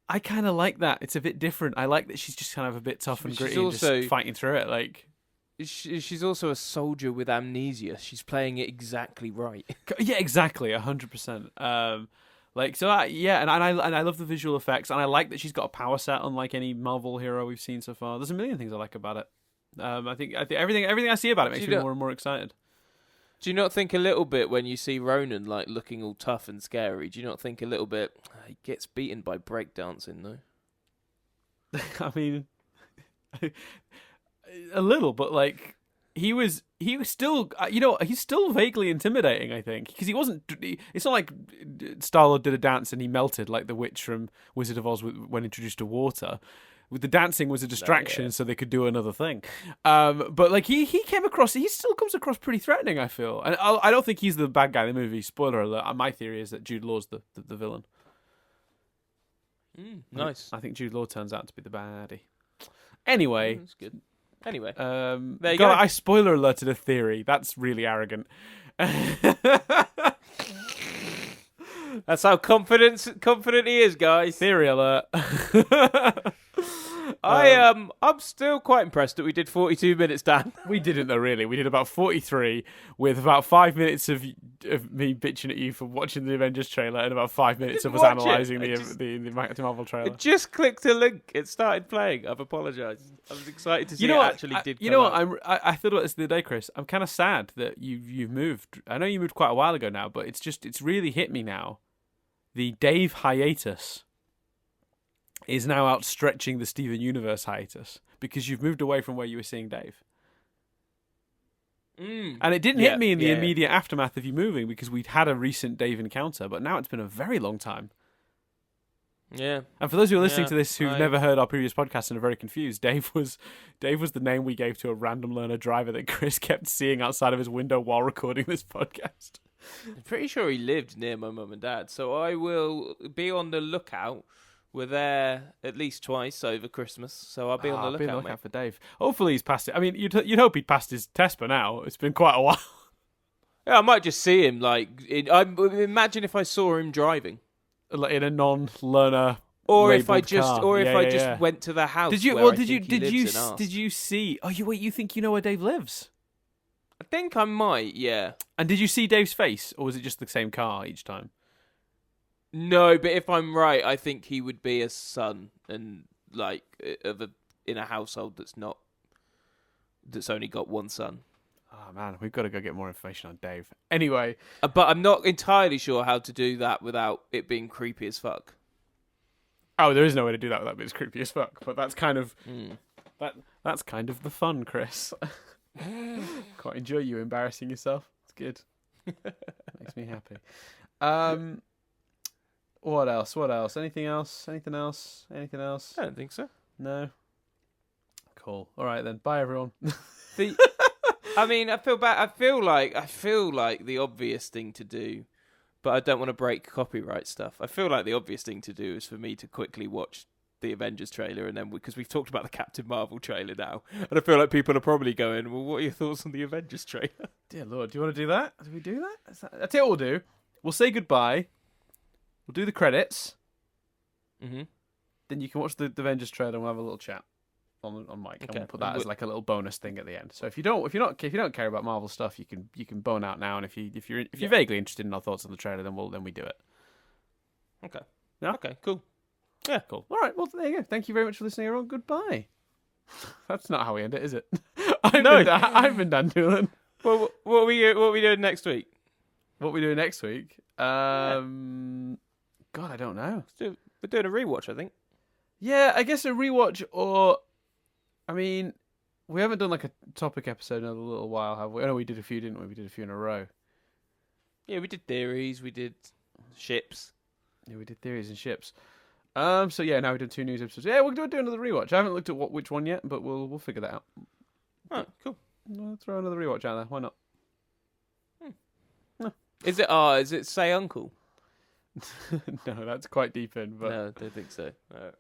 I kind of like that. It's a bit different. I like that she's just kind of a bit tough and gritty and just fighting through it. Like, she's also a soldier with amnesia. She's playing it exactly right. Yeah, exactly, 100%. Like, so and I love the visual effects, and I like that she's got a power set unlike any Marvel hero we've seen so far. There's a million things I like about it. I think everything I see about it makes me more and more excited. Do you not think a little bit when you see Ronan like looking all tough and scary? Do you not think a little bit he gets beaten by breakdancing though? I mean, a little, but like he was still, he's still vaguely intimidating. I think because he wasn't. It's not like Star-Lord did a dance and he melted like the witch from Wizard of Oz when introduced to water. With the dancing was a distraction, so they could do another thing. But like he came across, he still comes across pretty threatening. I feel, and I don't think he's the bad guy in the movie. Spoiler alert! My theory is that Jude Law's the villain. Nice. I think Jude Law turns out to be the baddie. Anyway, that's good. Anyway, there you go. I spoiler alerted a theory. That's really arrogant. That's how confident he is, guys. Theory alert. I'm still quite impressed that we did 42 minutes, Dan. We didn't though, really. We did about 43 with about 5 minutes of me bitching at you for watching the Avengers trailer and about 5 minutes of us analysing the Marvel trailer. It just clicked a link. It started playing. I've apologised. I was excited to see it actually did come what? I thought about this the other day, Chris. I'm kind of sad that you've moved. I know you moved quite a while ago now, but it's really hit me now. The Dave hiatus is now outstretching the Steven Universe hiatus because you've moved away from where you were seeing Dave. And it didn't hit me in the immediate aftermath of you moving because we'd had a recent Dave encounter, but now it's been a very long time. Yeah. And for those who are listening to this who've never heard our previous podcast and are very confused, Dave was the name we gave to a random learner driver that Chris kept seeing outside of his window while recording this podcast. I'm pretty sure he lived near my mum and dad, so I will be on the lookout. We're there at least twice over Christmas, so I'll be on the lookout, for Dave. Hopefully he's passed it. I mean, you'd hope he'd passed his test by now. It's been quite a while. Yeah, I might just see him. Imagine if I saw him driving, like in a non-learner, or if I car. just went to the house. Did you see? Oh, you think you know where Dave lives? I think I might, yeah. And did you see Dave's face, or was it just the same car each time? No, but if I'm right, I think he would be a son, and in a household that's only got one son. Oh man, we've got to go get more information on Dave. Anyway, but I'm not entirely sure how to do that without it being creepy as fuck. Oh, there is no way to do that without being creepy as fuck. But that's kind of that's kind of the fun, Chris. Quite enjoy you embarrassing yourself. It's good. Makes me happy. What else? Anything else? I don't think so. No. Cool. All right then. Bye everyone. I mean, I feel bad. I feel like the obvious thing to do, but I don't want to break copyright stuff. I feel like the obvious thing to do is for me to quickly watch the Avengers trailer, and then because we've talked about the Captain Marvel trailer now, and I feel like people are probably going, well, what are your thoughts on the Avengers trailer? Dear Lord, do you want to do that? Do we do that? That's it. We'll do. We'll say goodbye. We'll do the credits. Mm-hmm. Then you can watch the Avengers trailer and we'll have a little chat. on mic, and Okay. we'll put that as like a little bonus thing at the end. So if you don't care about Marvel stuff, you can bone out now. And if you're vaguely interested in our thoughts on the trailer, then we do it. Okay. Yeah. Okay. Cool. Yeah, cool. All right. Well, there you go. Thank you very much for listening, everyone. Goodbye. That's not how we end it, is it? I've been Dan Doolan. Well, what are we doing next week? What we doing next week? God, I don't know. We're doing a rewatch, I think. Yeah, I guess a rewatch, or I mean, we haven't done like a topic episode in a little while, have we? Oh, no, we did a few, didn't we? We did a few in a row. Yeah, we did theories. We did ships. Yeah, we did theories and ships. So yeah, now we've done 2 news episodes. Yeah, we'll do another rewatch. I haven't looked at which one yet, but we'll figure that out. Oh, cool. We'll throw another rewatch out there. Why not? No. Is it Say Uncle? No, that's quite deep in, but No, I don't think so. No.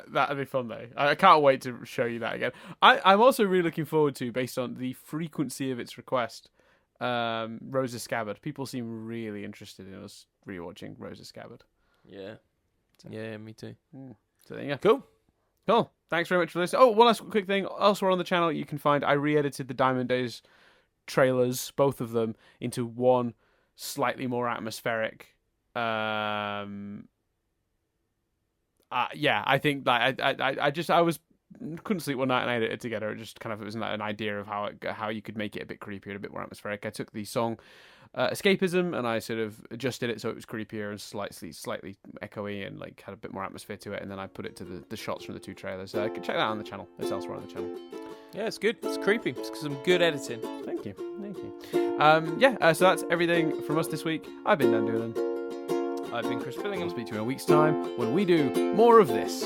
That'd be fun though. I can't wait to show you that again. I'm also really looking forward to, based on the frequency of its request, Rosa Scabbard. People seem really interested in us rewatching Rosa Scabbard. Yeah. Yeah, me too. So there you go. Cool. Thanks very much for listening. Oh, one last quick thing. Elsewhere on the channel, you can find I re-edited the Diamond Days trailers, both of them, into one slightly more atmospheric. I think that I couldn't sleep one night and I edited it together. It just kind of, it was an idea of how you could make it a bit creepier and a bit more atmospheric. I took the song Escapism and I sort of adjusted it so it was creepier and slightly echoey and like had a bit more atmosphere to it, and then I put it to the shots from the 2 trailers. Check that out on the channel. It's elsewhere on the channel. Yeah, it's good. It's creepy. It's some good editing. Thank you. So that's everything from us this week. I've been Dan Doolan. I've been Chris Billingham. I'll speak to you in a week's time when we do more of this.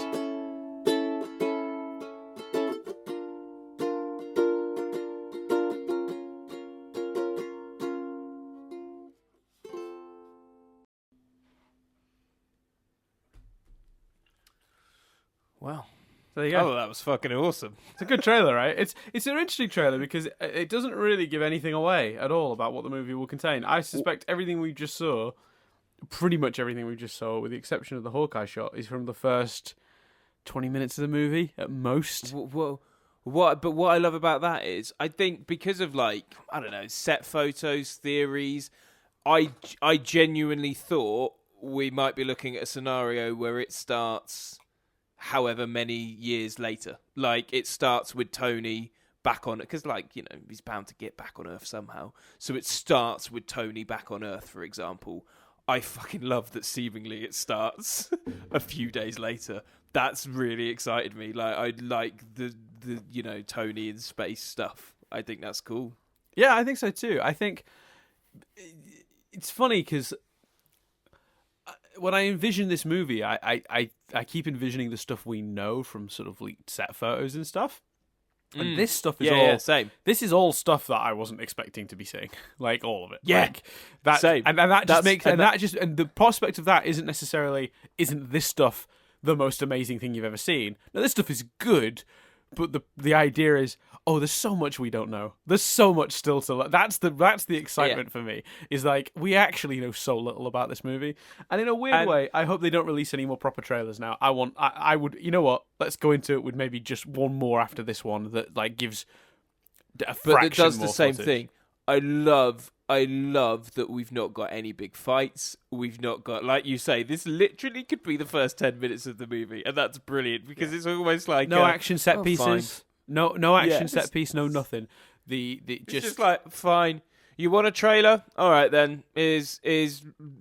Wow. So there you go. Oh, that was fucking awesome. It's a good trailer, right? It's an interesting trailer because it doesn't really give anything away at all about what the movie will contain. I suspect everything we just saw, pretty much everything we just saw, with the exception of the Hawkeye shot, is from the first 20 minutes of the movie at most. Well, what I love about that is, I think because of set photos, theories, I genuinely thought we might be looking at a scenario where it starts however many years later. Like, it starts with Tony back on it, because, he's bound to get back on Earth somehow. So it starts with Tony back on Earth, for example. I fucking love that seemingly it starts a few days later. That's really excited me. I like the Tony in space stuff. I think that's cool. Yeah, I think so too. I think it's funny because when I envision this movie, I keep envisioning the stuff we know from sort of leaked set photos and stuff. And this stuff is same. This is all stuff that I wasn't expecting to be seeing, like all of it. Yeah, like, that same. And that just makes and the prospect of that isn't this stuff the most amazing thing you've ever seen. Now, this stuff is good, but the idea is, there's so much we don't know. There's so much still to learn. That's the excitement for me. Is like, we actually know so little about this movie, and in a weird way, I hope they don't release any more proper trailers now. I would, you know what? Let's go into it with maybe just one more after this one that gives a fraction But it does more the same footage. thing. I love that we've not got any big fights. We've not got, like you say, this literally could be the first 10 minutes of the movie, and that's brilliant because it's almost like no action set pieces. Fine. No action set piece. No nothing. It's just like, fine. You want a trailer? All right then. Is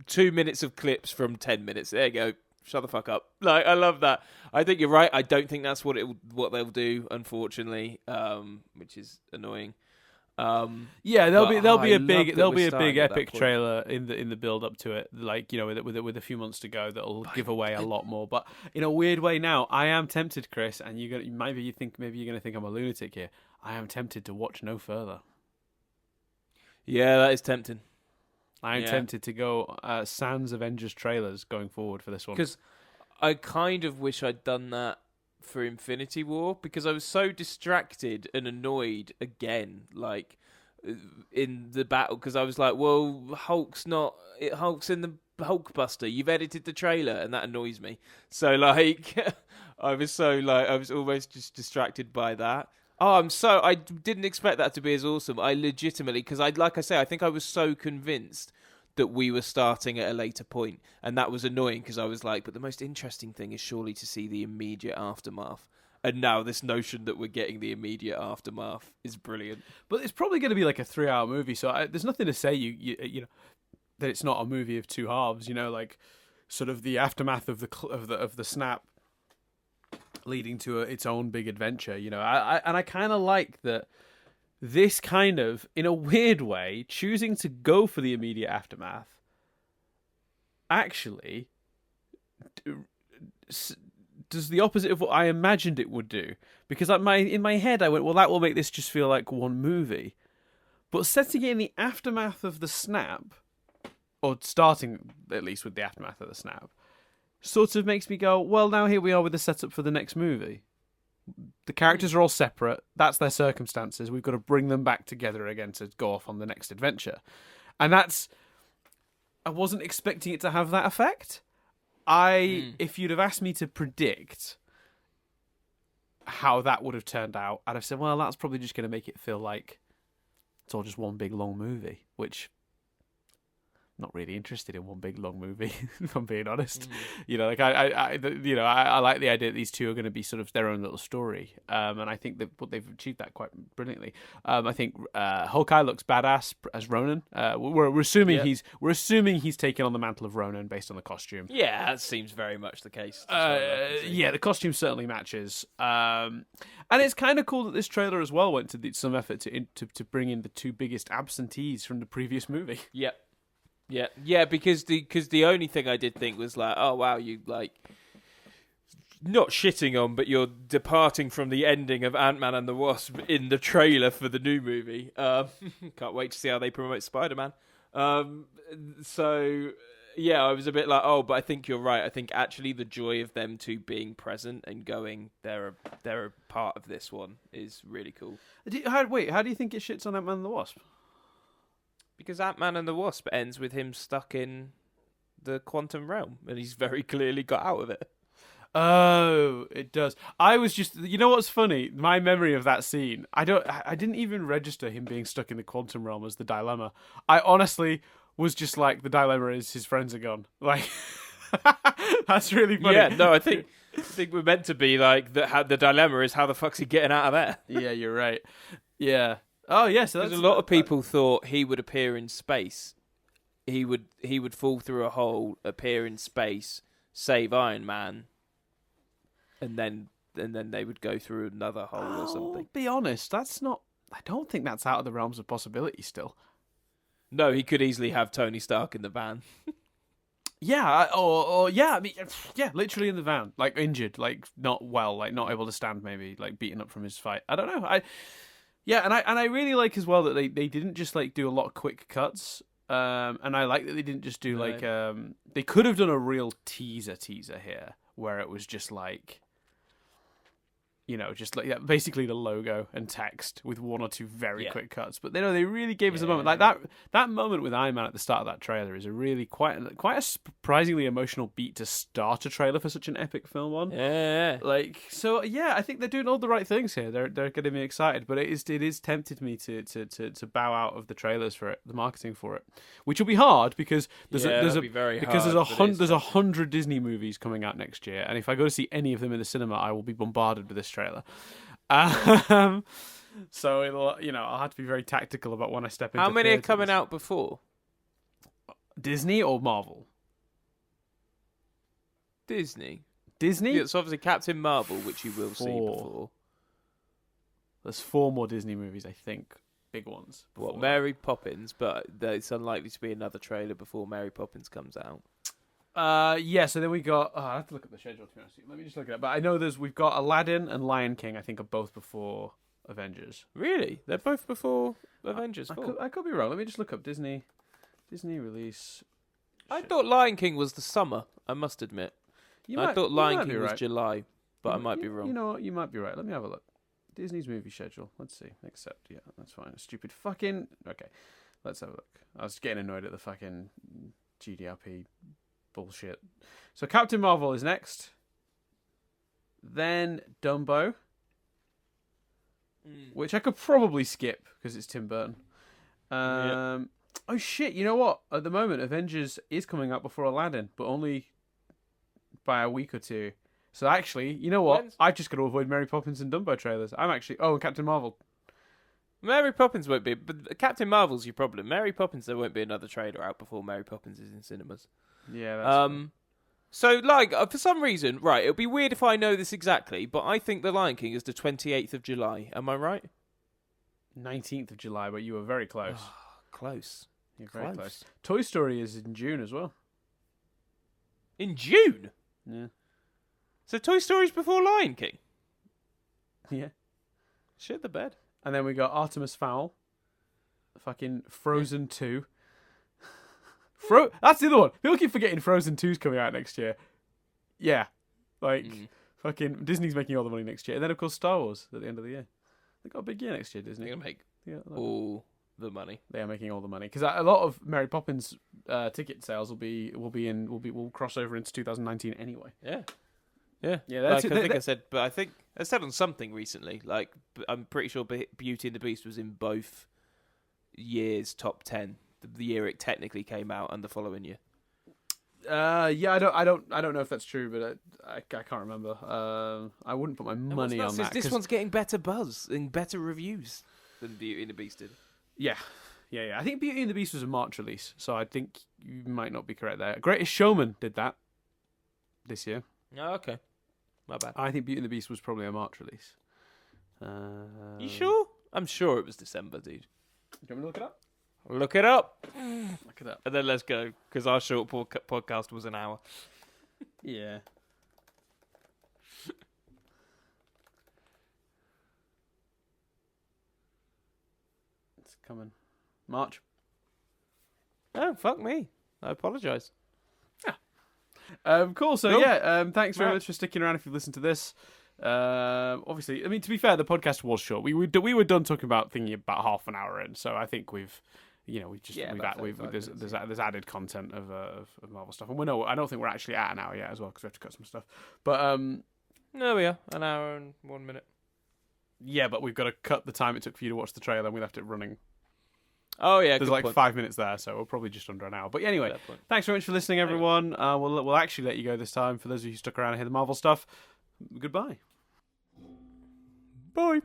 2 minutes of clips from 10 minutes. There you go. Shut the fuck up. I love that. I think you're right. I don't think that's what they'll do, unfortunately, which is annoying. There'll be a big epic point. trailer in the build up to it, with a few months to go, that'll give away a lot more. But in a weird way, now I am tempted, Chris, and maybe you're gonna think I'm a lunatic here. I am tempted to watch no further. Yeah, that is tempting. I am tempted to go sans Avengers trailers going forward for this one, because I kind of wish I'd done that for Infinity War, because I was so distracted and annoyed again, in the battle, because I was like, well, Hulk's in the Hulkbuster. You've edited the trailer, and that annoys me. So I was almost just distracted by that. I didn't expect that to be as awesome. I legitimately, because like I say, I think I was so convinced that we were starting at a later point, and that was annoying because I was like, but the most interesting thing is surely to see the immediate aftermath. And now this notion that we're getting the immediate aftermath is brilliant. But it's probably going to be like a 3-hour movie, so there's nothing to say you know that it's not a movie of two halves. You know, like sort of the aftermath of the snap leading to its own big adventure. You know, I kind of like that. This kind of, in a weird way, choosing to go for the immediate aftermath actually does the opposite of what I imagined it would do. Because in my head, I went, well, that will make this just feel like one movie. But setting it in the aftermath of the snap, or starting at least with the aftermath of the snap, sort of makes me go, well, now here we are with the setup for the next movie. The characters are all separate. That's their circumstances. We've got to bring them back together again to go off on the next adventure. And I wasn't expecting it to have that effect. If you'd have asked me to predict how that would have turned out, I'd have said, well, that's probably just going to make it feel like it's all just one big long movie, which not really interested in one big long movie, if I'm being honest. You know, like I like the idea that these two are going to be sort of their own little story, and I think that they've achieved that quite brilliantly. I think Hawkeye looks badass as Ronan. We're assuming he's taken on the mantle of Ronan based on the costume. Yeah, that seems very much the case. Yeah, the costume certainly matches, and it's kind of cool that this trailer as well went to some effort to bring in the two biggest absentees from the previous movie. Yep. Yeah, because the only thing I did think was like, oh wow, you like not shitting on, but you're departing from the ending of Ant-Man and the Wasp in the trailer for the new movie. Can't wait to see how they promote Spider-Man. So yeah, I was a bit like, oh, but I think you're right. I think actually the joy of them two being present and going, they're a part of this one is really cool. How do you think it shits on Ant-Man and the Wasp? Because Ant-Man and the Wasp ends with him stuck in the quantum realm, and he's very clearly got out of it. Oh, it does. I was just, you know what's funny? My memory of that scene, I didn't even register him being stuck in the quantum realm as the dilemma. I honestly was just like, the dilemma is his friends are gone. Like, that's really funny. Yeah, no, I think we're meant to be like, the dilemma is how the fuck's he getting out of there? Yeah, you're right. Yeah. Oh, yes. Yeah, so because a lot of people thought he would appear in space. He would fall through a hole, appear in space, save Iron Man, and then they would go through another hole or something. I'll be honest, I don't think that's out of the realms of possibility still. No, he could easily have Tony Stark in the van. Yeah, or yeah, I mean, yeah, literally in the van, like injured, like not well, like not able to stand, maybe like beaten up from his fight. I don't know. Yeah, and I really like as well that they didn't just like do a lot of quick cuts. And I like that they didn't just do like they could have done a real teaser here where it was just like, you know, just like basically the logo and text with one or two very quick cuts. But they really gave us a moment like that moment with Iron Man at the start of that trailer is a really quite a surprisingly emotional beat to start a trailer for such an epic film on. Yeah. Like, so yeah, I think they're doing all the right things here. They're getting me excited, but it is tempted me to bow out of the trailers for it, the marketing for it, which will be hard because there's 100 Disney movies coming out next year, and if I go to see any of them in the cinema, I will be bombarded with this trailer. So it'll, you know, I'll have to be very tactical about when I step into. How many theaters. are coming out before? Disney or Marvel? Disney. Disney? Yeah, it's obviously Captain Marvel, which you will see before. There's 4 more Disney movies, I think. Big ones. What, Mary Poppins, but it's unlikely to be another trailer before Mary Poppins comes out. Yeah, so then we got... I have to look at the schedule, to be honest. Let me just look it up. But I know we've got Aladdin and Lion King, I think, are both before Avengers. Really? They're both before Avengers 4? I could be wrong. Let me just look up Disney release. I thought Lion King was the summer, I must admit. I thought Lion King was July, but I might be wrong. You know what? You might be right. Let me have a look. Disney's movie schedule. Let's see. Accept. Yeah, that's fine. Stupid fucking... Okay, let's have a look. I was getting annoyed at the fucking GDRP bullshit. So Captain Marvel is next. Then Dumbo, which I could probably skip because it's Tim Burton. Oh shit! You know what? At the moment, Avengers is coming out before Aladdin, but only by a week or two. So actually, you know what? I've just got to avoid Mary Poppins and Dumbo trailers. And Captain Marvel. Mary Poppins won't be, but Captain Marvel's your problem. Mary Poppins, there won't be another trailer out before Mary Poppins is in cinemas. Yeah, that's So, like, for some reason, right, it'll be weird if I know this exactly, but I think The Lion King is the 28th of July. Am I right? 19th of July, but you were very close. Close. You're very close. Toy Story is in June as well. In June? Yeah. So Toy Story's before Lion King? Yeah. Shit the bed. And then we got Artemis Fowl. Fucking Frozen 2. That's the other one. People keep forgetting Frozen 2's coming out next year. Yeah. Fucking Disney's making all the money next year. And then, of course, Star Wars at the end of the year. They've got a big year next year, Disney. They're going to make all the money. They are making all the money. Because a lot of Mary Poppins ticket sales will cross over into 2019 anyway. Yeah. That's it. I think I said on something recently. Like, I'm pretty sure Beauty and the Beast was in both years' top 10. The year it technically came out, and the following year. I don't know if that's true, but I can't remember. I wouldn't put my money on that. This one's getting better buzz and better reviews than Beauty and the Beast did. Yeah. I think Beauty and the Beast was a March release, so I think you might not be correct there. Greatest Showman did that this year. Oh, okay. My bad. I think Beauty and the Beast was probably a March release. You sure? I'm sure it was December, dude. Do you want me to look it up? Look it up. Look it up. And then let's go, because our short podcast was an hour. Yeah. It's coming. March. Oh, fuck me. I apologise. Cool. So, thanks very much for sticking around if you've listened to this. Obviously, I mean, to be fair, the podcast was short. We were done talking about thingy about half an hour in, so I think there's added content of Marvel stuff, and I don't think we're actually at an hour yet as well because we have to cut some stuff. But there we are, an hour and 1 minute. Yeah, but we've got to cut the time it took for you to watch the trailer, and we left it running. Oh yeah, there's like 5 minutes there, so we're probably just under an hour. But anyway, thanks very much for listening, everyone. We'll actually let you go this time. For those of you who stuck around and hear the Marvel stuff, goodbye. Bye.